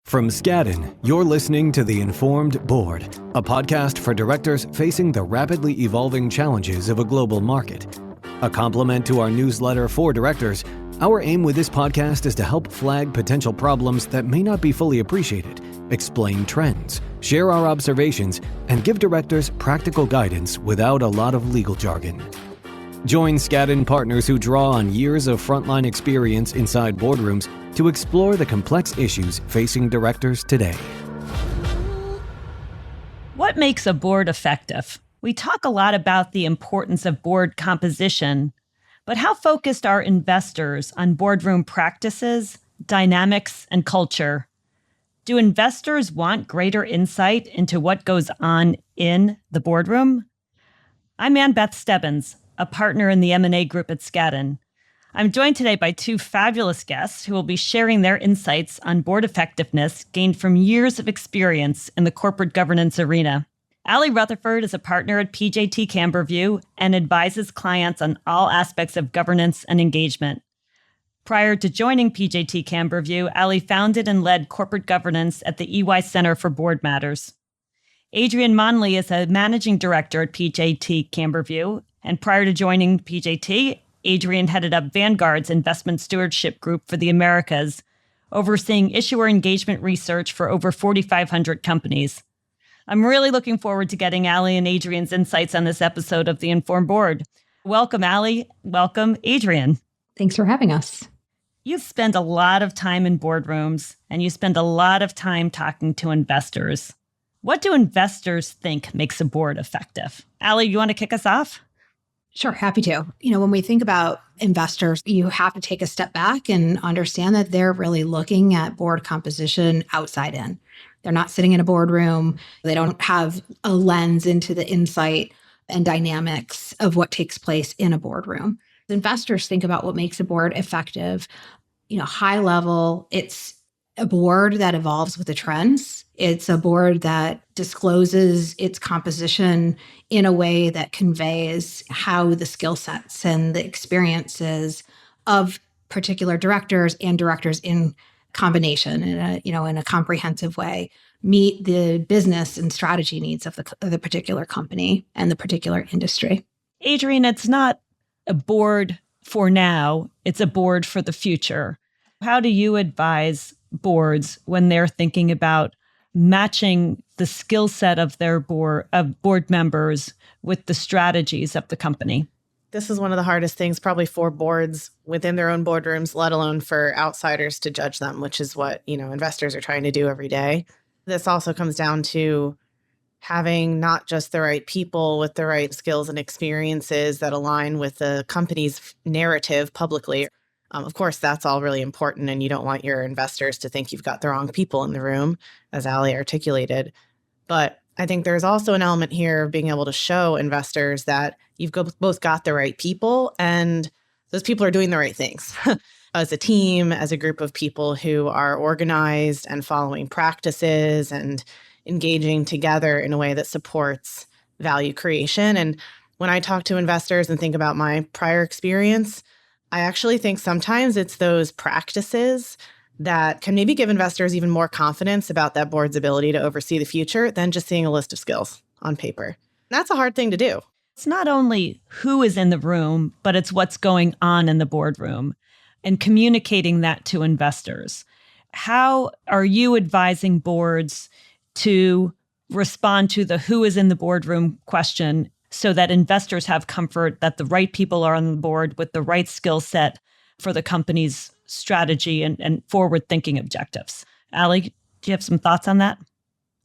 From Skadden, you're listening to The Informed Board, a podcast for directors facing the rapidly evolving challenges of a global market. A complement to our newsletter for directors, our aim with this podcast is to help flag potential problems that may not be fully appreciated, explain trends, share our observations, and give directors practical guidance without a lot of legal jargon. Join Skadden partners who draw on years of frontline experience inside boardrooms to explore the complex issues facing directors today. What makes a board effective? We talk a lot about the importance of board composition, but how focused are investors on boardroom practices, dynamics, and culture? Do investors want greater insight into what goes on in the boardroom? I'm Beth Stebbins, a partner in the M&A group at Skadden. I'm joined today by two fabulous guests who will be sharing their insights on board effectiveness gained from years of experience in the corporate governance arena. Allie Rutherford is a partner at PJT Camberview and advises clients on all aspects of governance and engagement. Prior to joining PJT Camberview, Allie founded and led corporate governance at the EY Center for Board Matters. Adrienne Monley is a managing director at PJT Camberview, and prior to joining PJT, Adrienne headed up Vanguard's investment stewardship group for the Americas, overseeing issuer engagement research for over 4,500 companies. I'm really looking forward to getting Allie and Adrienne's insights on this episode of The Informed Board. Welcome, Allie. Welcome, Adrienne. Thanks for having us. You spend a lot of time in boardrooms, and you spend a lot of time talking to investors. What do investors think makes a board effective? Allie, you want to kick us off? Sure, happy to. When we think about investors, you have to take a step back and understand that they're really looking at board composition outside in. They're not sitting in a boardroom. They don't have a lens into the insight and dynamics of what takes place in a boardroom. Investors think about what makes a board effective. High level, it's a board that evolves with the trends. It's a board that discloses its composition in a way that conveys how the skill sets and the experiences of particular directors and directors in combination in a comprehensive way meet the business and strategy needs of the particular company and the particular industry. Adrienne, it's not a board for now, it's a board for the future. How do you advise boards when they're thinking about matching the skill set of their board members with the strategies of the company? This is one of the hardest things probably for boards within their own boardrooms, let alone for outsiders to judge them, which is what, investors are trying to do every day. This also comes down to having not just the right people with the right skills and experiences that align with the company's narrative publicly. Of course, that's all really important, and you don't want your investors to think you've got the wrong people in the room, as Allie articulated. But I think there's also an element here of being able to show investors that you've both got the right people and those people are doing the right things as a team, as a group of people who are organized and following practices and engaging together in a way that supports value creation. And when I talk to investors and think about my prior experience, I actually think sometimes it's those practices that can maybe give investors even more confidence about that board's ability to oversee the future than just seeing a list of skills on paper. That's a hard thing to do. It's not only who is in the room, but it's what's going on in the boardroom and communicating that to investors. How are you advising boards to respond to the who is in the boardroom question so that investors have comfort that the right people are on the board with the right skill set for the company's strategy and forward-thinking objectives? Allie, do you have some thoughts on that?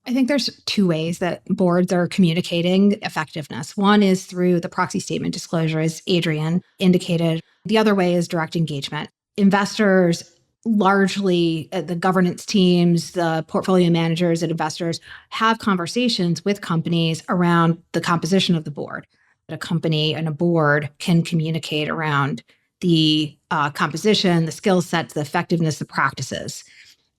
I think there's two ways that boards are communicating effectiveness. One is through the proxy statement disclosure, as Adrienne indicated. The other way is direct engagement. Investors, largely the governance teams, the portfolio managers and investors have conversations with companies around the composition of the board. A company and a board can communicate around the composition, the skill sets, the effectiveness, the practices.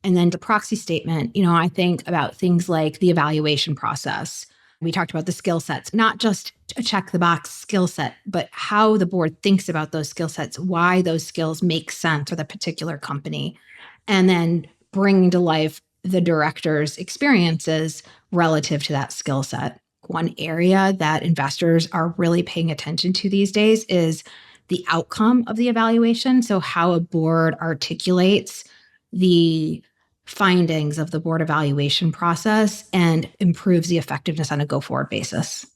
And then the proxy statement, I think about things like the evaluation process. We talked about the skill sets, not just a check the box skill set, but how the board thinks about those skill sets, why those skills make sense for the particular company, and then bringing to life the director's experiences relative to that skill set. One area that investors are really paying attention to these days is the outcome of the evaluation. So how a board articulates the findings of the board evaluation process and improves the effectiveness on a go-forward basis.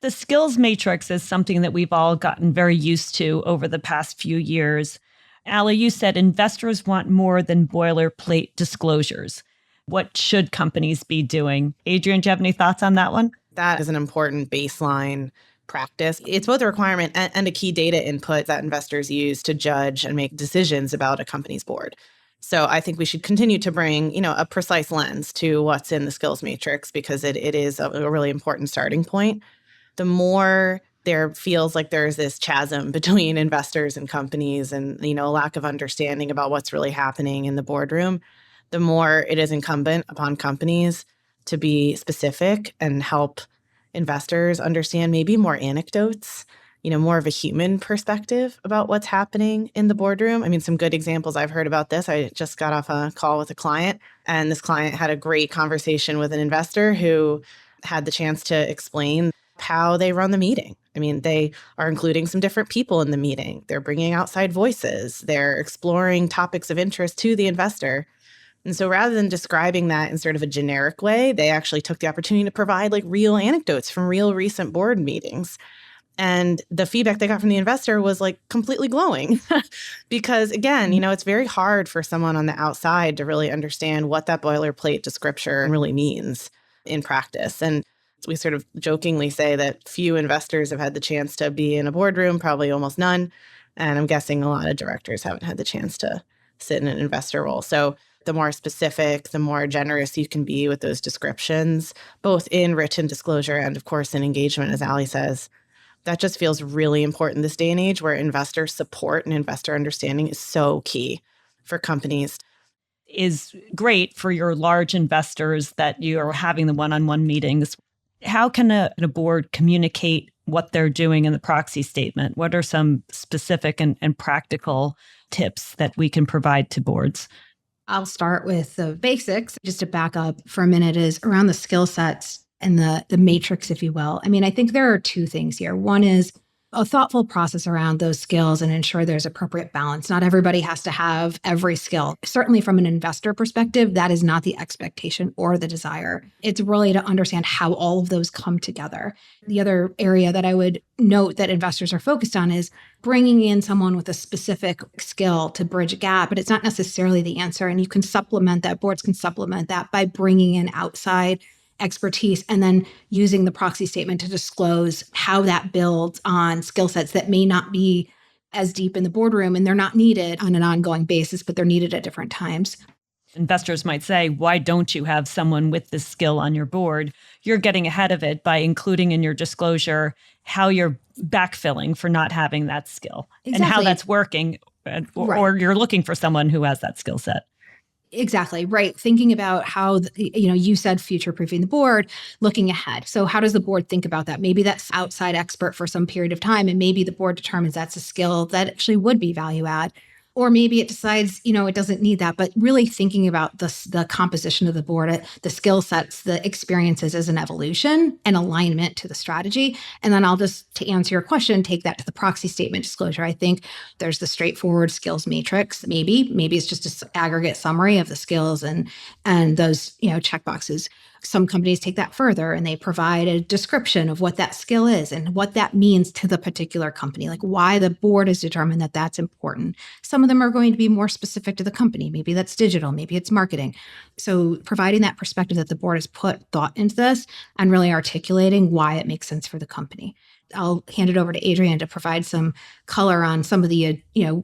The skills matrix is something that we've all gotten very used to over the past few years. Allie, you said investors want more than boilerplate disclosures. What should companies be doing? Adrienne, do you have any thoughts on that one? That is an important baseline practice. It's both a requirement and a key data input that investors use to judge and make decisions about a company's board. So I think we should continue to bring, a precise lens to what's in the skills matrix because it is a really important starting point. The more there feels like there's this chasm between investors and companies and, a lack of understanding about what's really happening in the boardroom, the more it is incumbent upon companies to be specific and help investors understand maybe more anecdotes, more of a human perspective about what's happening in the boardroom. I mean, some good examples I've heard about this. I just got off a call with a client, and this client had a great conversation with an investor who had the chance to explain how they run the meeting. I mean, they are including some different people in the meeting. They're bringing outside voices. They're exploring topics of interest to the investor. And so rather than describing that in sort of a generic way, they actually took the opportunity to provide real anecdotes from real recent board meetings. And the feedback they got from the investor was completely glowing because again, it's very hard for someone on the outside to really understand what that boilerplate description really means in practice. And we sort of jokingly say that few investors have had the chance to be in a boardroom, probably almost none. And I'm guessing a lot of directors haven't had the chance to sit in an investor role. So the more specific, the more generous you can be with those descriptions, both in written disclosure and, of course, in engagement, as Allie says. That just feels really important this day and age where investor support and investor understanding is so key for companies. Is great for your large investors that you're having the one-on-one meetings. How can a board communicate what they're doing in the proxy statement? What are some specific and practical tips that we can provide to boards? I'll start with the basics. Just to back up for a minute is around the skill sets and the matrix, if you will. I mean, I think there are two things here. One is a thoughtful process around those skills and ensure there's appropriate balance. Not everybody has to have every skill. Certainly from an investor perspective, that is not the expectation or the desire. It's really to understand how all of those come together. The other area that I would note that investors are focused on is bringing in someone with a specific skill to bridge a gap, but it's not necessarily the answer. And you can supplement that, boards can supplement that by bringing in outside expertise and then using the proxy statement to disclose how that builds on skill sets that may not be as deep in the boardroom and they're not needed on an ongoing basis, but they're needed at different times. Investors might say, why don't you have someone with this skill on your board? You're getting ahead of it by including in your disclosure how you're backfilling for not having that skill and how that's working, or you're looking for someone who has that skill set. Exactly, right. Thinking about how, you said future-proofing the board, looking ahead. So how does the board think about that? Maybe that's outside expert for some period of time, and maybe the board determines that's a skill that actually would be value add. Or maybe it decides, it doesn't need that, but really thinking about the composition of the board, the skill sets, the experiences as an evolution and alignment to the strategy. And then I'll just, to answer your question, take that to the proxy statement disclosure. I think there's the straightforward skills matrix. Maybe it's just an aggregate summary of the skills and those, checkboxes. Some companies take that further and they provide a description of what that skill is and what that means to the particular company, like why the board has determined that that's important. Some of them are going to be more specific to the company. Maybe that's digital, maybe it's marketing. So providing that perspective that the board has put thought into this and really articulating why it makes sense for the company. I'll hand it over to Adrienne to provide some color on some of the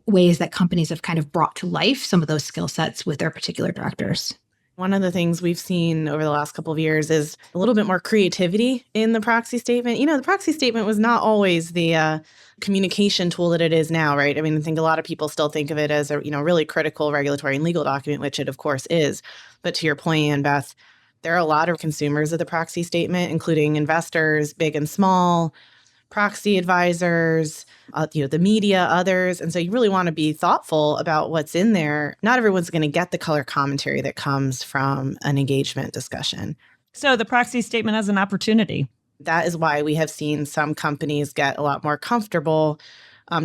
ways that companies have kind of brought to life some of those skill sets with their particular directors. One of the things we've seen over the last couple of years is a little bit more creativity in the proxy statement. The proxy statement was not always the communication tool that it is now, right? I mean, I think a lot of people still think of it as a really critical regulatory and legal document, which it of course is. But to your point, Ann Beth, there are a lot of consumers of the proxy statement, including investors, big and small, proxy advisors, the media, others. And so you really want to be thoughtful about what's in there. Not everyone's going to get the color commentary that comes from an engagement discussion. So the proxy statement has an opportunity. That is why we have seen some companies get a lot more comfortable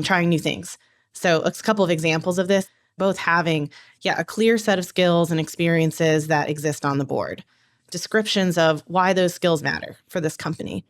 trying new things. So a couple of examples of this, both having, a clear set of skills and experiences that exist on the board, descriptions of why those skills matter for this company.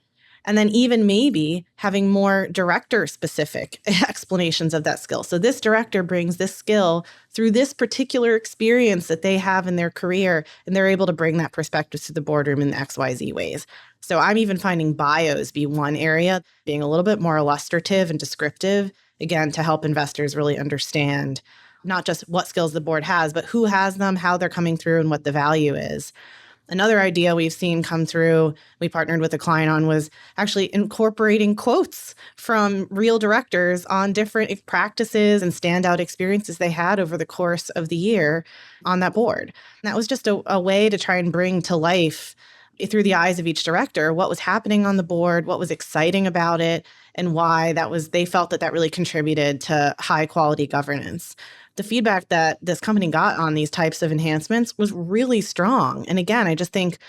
And then even maybe having more director-specific explanations of that skill. So this director brings this skill through this particular experience that they have in their career, and they're able to bring that perspective to the boardroom in XYZ ways. So I'm even finding bios be one area, being a little bit more illustrative and descriptive, again, to help investors really understand not just what skills the board has, but who has them, how they're coming through, and what the value is. Another idea we've seen come through, we partnered with a client on, was actually incorporating quotes from real directors on different practices and standout experiences they had over the course of the year on that board. And that was just a way to try and bring to life, through the eyes of each director, what was happening on the board, what was exciting about it, and why they felt that really contributed to high quality governance. The feedback that this company got on these types of enhancements was really strong. And again, I just think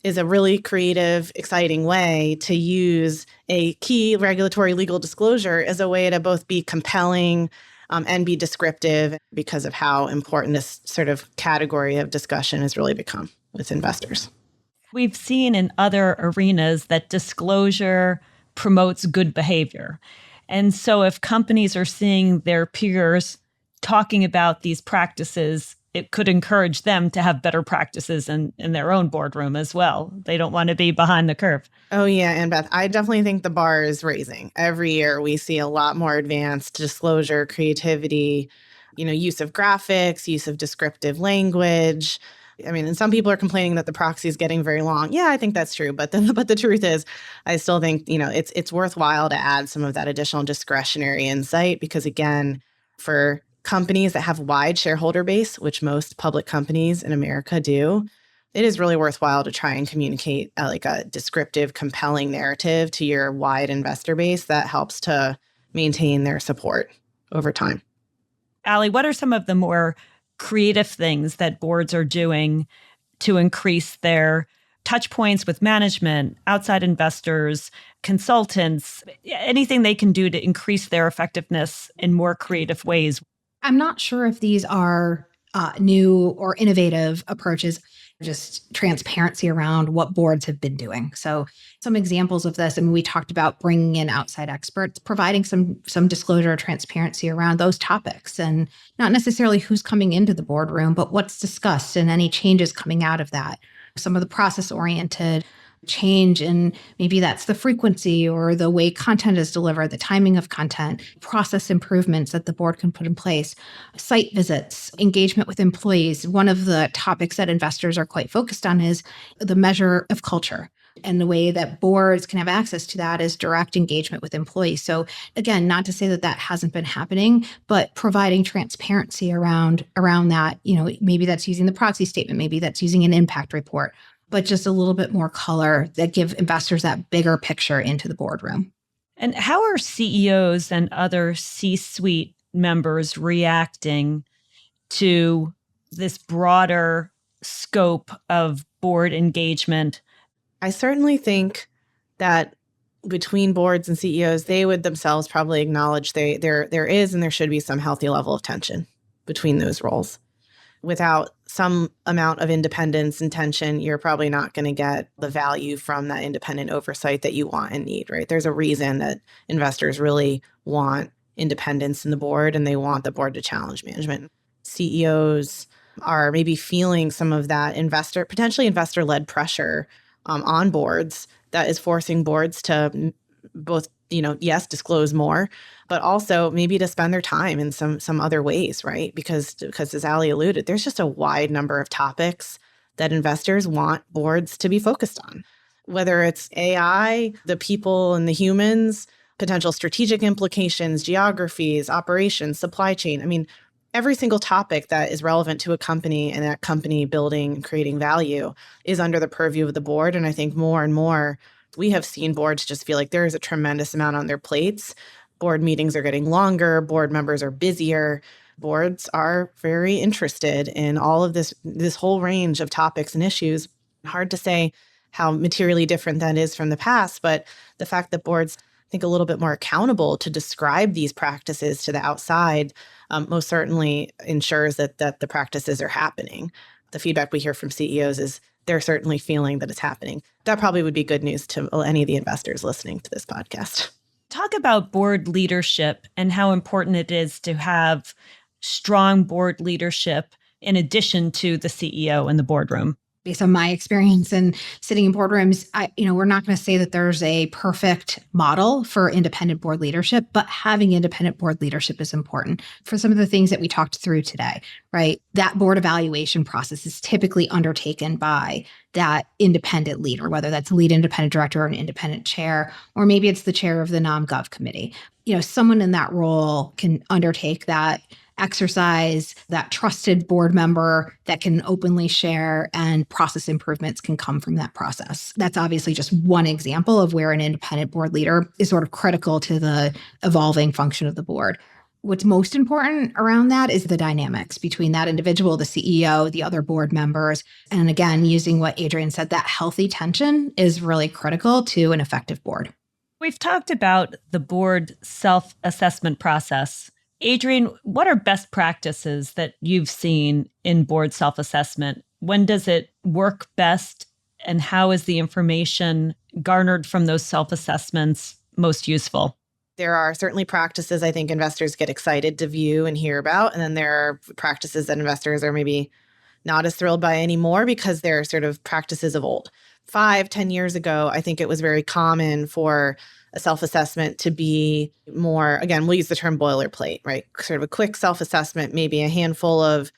is a really creative, exciting way to use a key regulatory legal disclosure as a way to both be compelling and be descriptive, because of how important this sort of category of discussion has really become with investors. We've seen in other arenas that disclosure promotes good behavior. And so if companies are seeing their peers talking about these practices, it could encourage them to have better practices in their own boardroom as well. They don't want to be behind the curve. Oh, yeah. And Beth, I definitely think the bar is raising. Every year we see a lot more advanced disclosure, creativity, use of graphics, use of descriptive language. I mean, and some people are complaining that the proxy is getting very long. Yeah, I think that's true. But the truth is, I still think, it's worthwhile to add some of that additional discretionary insight, because again, for companies that have wide shareholder base, which most public companies in America do, it is really worthwhile to try and communicate a descriptive, compelling narrative to your wide investor base that helps to maintain their support over time. Allie, what are some of the more creative things that boards are doing to increase their touch points with management, outside investors, consultants, anything they can do to increase their effectiveness in more creative ways? I'm not sure if these are new or innovative approaches, just transparency around what boards have been doing. So some examples of this, we talked about bringing in outside experts, providing some disclosure or transparency around those topics, and not necessarily who's coming into the boardroom, but what's discussed and any changes coming out of that. Some of the process-oriented change, and maybe that's the frequency or the way content is delivered, the timing of content, process improvements that the board can put in place, site visits, engagement with employees. One of the topics that investors are quite focused on is the measure of culture. And the way that boards can have access to that is direct engagement with employees. So again, not to say that hasn't been happening, but providing transparency around that, maybe that's using the proxy statement, maybe that's using an impact report, but just a little bit more color that give investors that bigger picture into the boardroom. And how are CEOs and other C-suite members reacting to this broader scope of board engagement? I certainly think that between boards and CEOs, they would themselves probably acknowledge there is and there should be some healthy level of tension between those roles. Without some amount of independence and tension, you're probably not going to get the value from that independent oversight that you want and need, right? There's a reason that investors really want independence in the board, and they want the board to challenge management. CEOs are maybe feeling some of that potentially investor-led pressure on boards that is forcing boards to both, yes, disclose more, but also maybe to spend their time in some other ways, right? Because as Allie alluded, there's just a wide number of topics that investors want boards to be focused on, whether it's AI, the people and the humans, potential strategic implications, geographies, operations, supply chain. Every single topic that is relevant to a company and that company building and creating value is under the purview of the board. And I think more and more We have seen boards just feel like there is a tremendous amount on their plates. Board meetings are getting longer. Board members are busier. Boards are very interested in all of this whole range of topics and issues. Hard to say how materially different that is from the past, but the fact that boards think a little bit more accountable to describe these practices to the outside most certainly ensures that the practices are happening. The feedback we hear from CEOs is they're certainly feeling that it's happening. That probably would be good news to any of the investors listening to this podcast. Talk about board leadership and how important it is to have strong board leadership in addition to the CEO in the boardroom. Based on my experience in sitting in boardrooms, we're not going to say that there's a perfect model for independent board leadership, but having independent board leadership is important for some of the things that we talked through today, right? That board evaluation process is typically undertaken by that independent leader, whether that's lead independent director or an independent chair, or maybe it's the chair of the nom-gov committee. Someone in that role can undertake that exercise, that trusted board member that can openly share, and process improvements can come from that process. That's obviously just one example of where an independent board leader is sort of critical to the evolving function of the board. What's most important around that is the dynamics between that individual, the CEO, the other board members. And again, using what Adrienne said, that healthy tension is really critical to an effective board. We've talked about the board self-assessment process. Adrienne, what are best practices that you've seen in board self-assessment? When does it work best, and how is the information garnered from those self-assessments most useful? There are certainly practices I think investors get excited to view and hear about, and then there are practices that investors are maybe not as thrilled by anymore because they're sort of practices of old. 5-10 years ago, I think it was very common for a self-assessment to be more, again, we'll use the term boilerplate, right? Sort of a quick self-assessment, maybe a handful of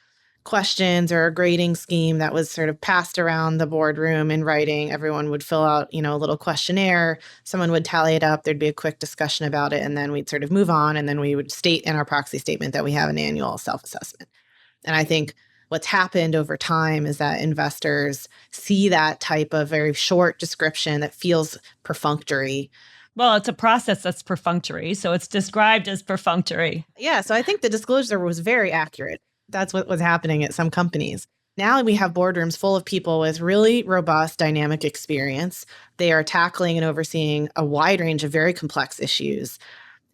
questions or a grading scheme that was sort of passed around the boardroom in writing. Everyone would fill out, a little questionnaire. Someone would tally it up. There'd be a quick discussion about it, and then we'd sort of move on. And then we would state in our proxy statement that we have an annual self-assessment. And I think what's happened over time is that investors see that type of very short description that feels perfunctory. Well, it's a process that's perfunctory, so it's described as perfunctory. Yeah, so I think the disclosure was very accurate. That's what was happening at some companies. Now we have boardrooms full of people with really robust dynamic experience. They are tackling and overseeing a wide range of very complex issues.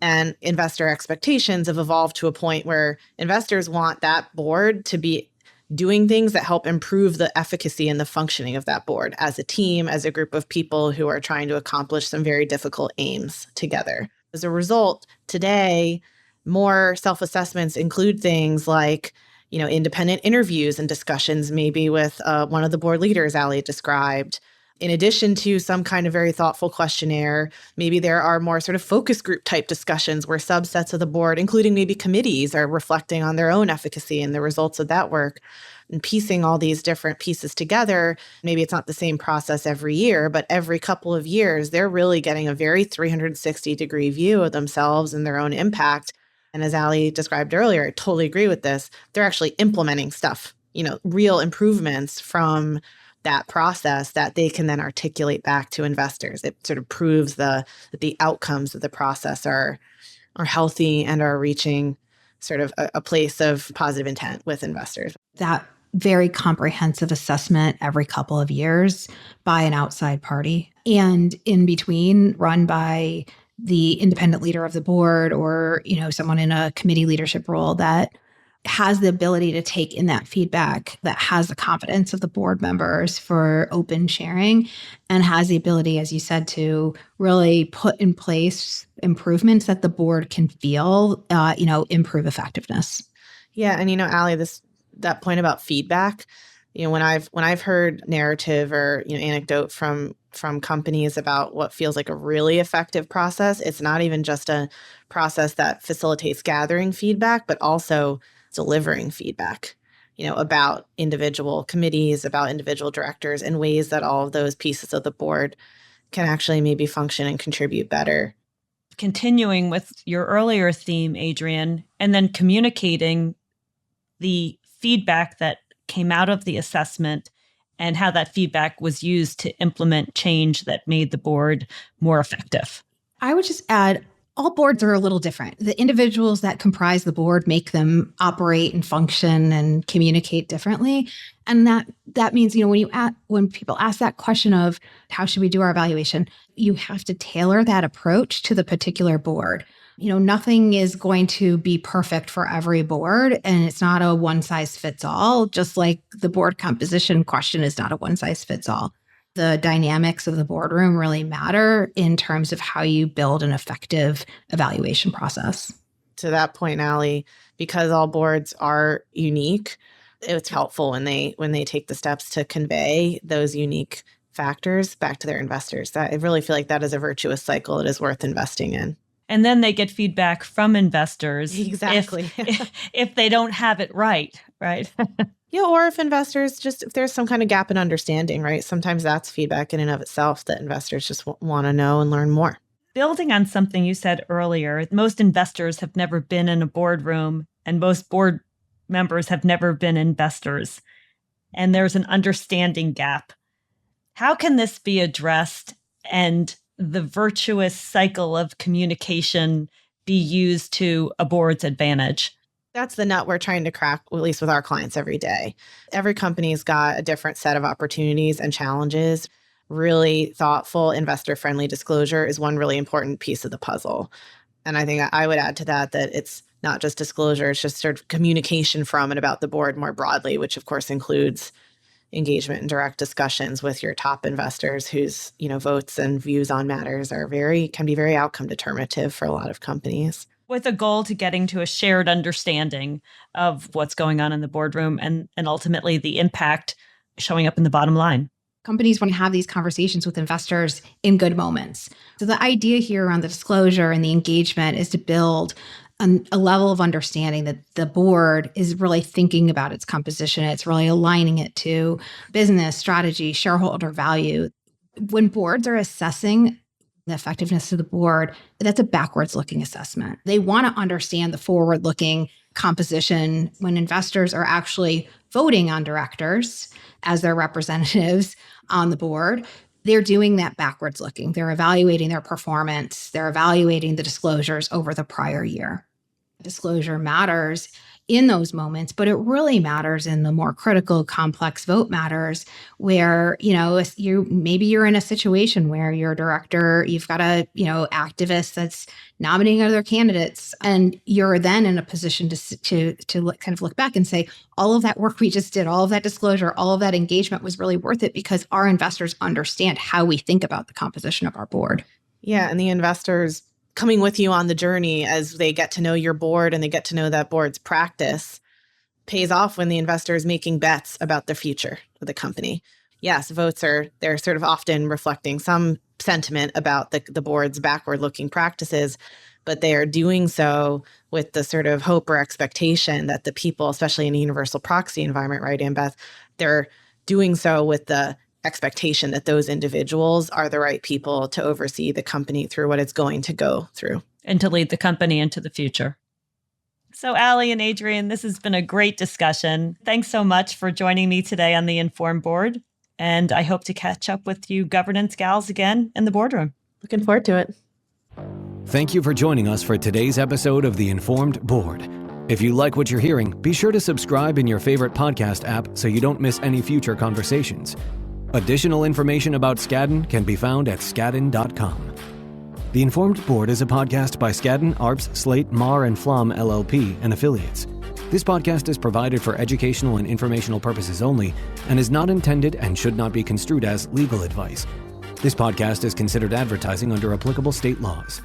And investor expectations have evolved to a point where investors want that board to be doing things that help improve the efficacy and the functioning of that board as a team, as a group of people who are trying to accomplish some very difficult aims together. As a result, today, more self-assessments include things like, independent interviews and discussions, maybe with one of the board leaders Allie described. In addition to some kind of very thoughtful questionnaire, maybe there are more sort of focus group type discussions where subsets of the board, including maybe committees, are reflecting on their own efficacy and the results of that work. And piecing all these different pieces together, maybe it's not the same process every year, but every couple of years, they're really getting a very 360-degree view of themselves and their own impact. And as Allie described earlier, I totally agree with this. They're actually implementing stuff, real improvements from that process that they can then articulate back to investors. It sort of proves that the outcomes of the process are healthy and are reaching sort of a place of positive intent with investors. That very comprehensive assessment every couple of years by an outside party, and in between run by the independent leader of the board or, someone in a committee leadership role that has the ability to take in that feedback, that has the confidence of the board members for open sharing, and has the ability, as you said, to really put in place improvements that the board can feel, improve effectiveness. Yeah. And, Allie, that point about feedback, when I've heard narrative or, anecdote from companies about what feels like a really effective process, it's not even just a process that facilitates gathering feedback, but also delivering feedback, about individual committees, about individual directors, in ways that all of those pieces of the board can actually maybe function and contribute better. Continuing with your earlier theme, Adrienne, and then communicating the feedback that came out of the assessment and how that feedback was used to implement change that made the board more effective. I would just add, all boards are a little different. The individuals that comprise the board make them operate and function and communicate differently. And that means, when people ask that question of how should we do our evaluation, you have to tailor that approach to the particular board. Nothing is going to be perfect for every board, and it's not a one size fits all, just like the board composition question is not a one size fits all. The dynamics of the boardroom really matter in terms of how you build an effective evaluation process. To that point, Allie, because all boards are unique, it's helpful when they take the steps to convey those unique factors back to their investors. I really feel like that is a virtuous cycle it is worth investing in. And then they get feedback from investors. Exactly. If they don't have it right? Yeah, or if investors if there's some kind of gap in understanding, right? Sometimes that's feedback in and of itself that investors just want to know and learn more. Building on something you said earlier, most investors have never been in a boardroom, and most board members have never been investors. And there's an understanding gap. How can this be addressed and the virtuous cycle of communication be used to a board's advantage? That's the nut we're trying to crack, at least with our clients every day. Every company's got a different set of opportunities and challenges. Really thoughtful, investor-friendly disclosure is one really important piece of the puzzle. And I think I would add to that it's not just disclosure, it's just sort of communication from and about the board more broadly, which of course includes engagement and direct discussions with your top investors whose, votes and views on matters can be very outcome determinative for a lot of companies. With a goal to getting to a shared understanding of what's going on in the boardroom and ultimately the impact showing up in the bottom line. Companies want to have these conversations with investors in good moments. So the idea here around the disclosure and the engagement is to build a level of understanding that the board is really thinking about its composition. It's really aligning it to business strategy, shareholder value. When boards are assessing the effectiveness of the board, that's a backwards-looking assessment. They want to understand the forward-looking composition when investors are actually voting on directors as their representatives on the board. They're doing that backwards looking. They're evaluating their performance. They're evaluating the disclosures over the prior year. Disclosure matters in those moments, but it really matters in the more critical, complex vote matters where, maybe you're in a situation where your director, you've got a, activist that's nominating other candidates, and you're then in a position to kind of look back and say, all of that work we just did, all of that disclosure, all of that engagement was really worth it because our investors understand how we think about the composition of our board. Yeah, and the investors coming with you on the journey as they get to know your board and they get to know that board's practice pays off when the investor is making bets about the future of the company. Yes, they're sort of often reflecting some sentiment about the board's backward-looking practices, but they are doing so with the sort of hope or expectation that the people, especially in a universal proxy environment, right, Ann Beth, they're doing so with the expectation that those individuals are the right people to oversee the company through what it's going to go through. And to lead the company into the future. So Allie and Adrienne, this has been a great discussion. Thanks so much for joining me today on the Informed Board. And I hope to catch up with you governance gals again in the boardroom. Looking forward to it. Thank you for joining us for today's episode of the Informed Board. If you like what you're hearing, be sure to subscribe in your favorite podcast app so you don't miss any future conversations. Additional information about Skadden can be found at skadden.com. The Informed Board is a podcast by Skadden, Arps, Slate, Meagher, and Flom LLP and affiliates. This podcast is provided for educational and informational purposes only and is not intended and should not be construed as legal advice. This podcast is considered advertising under applicable state laws.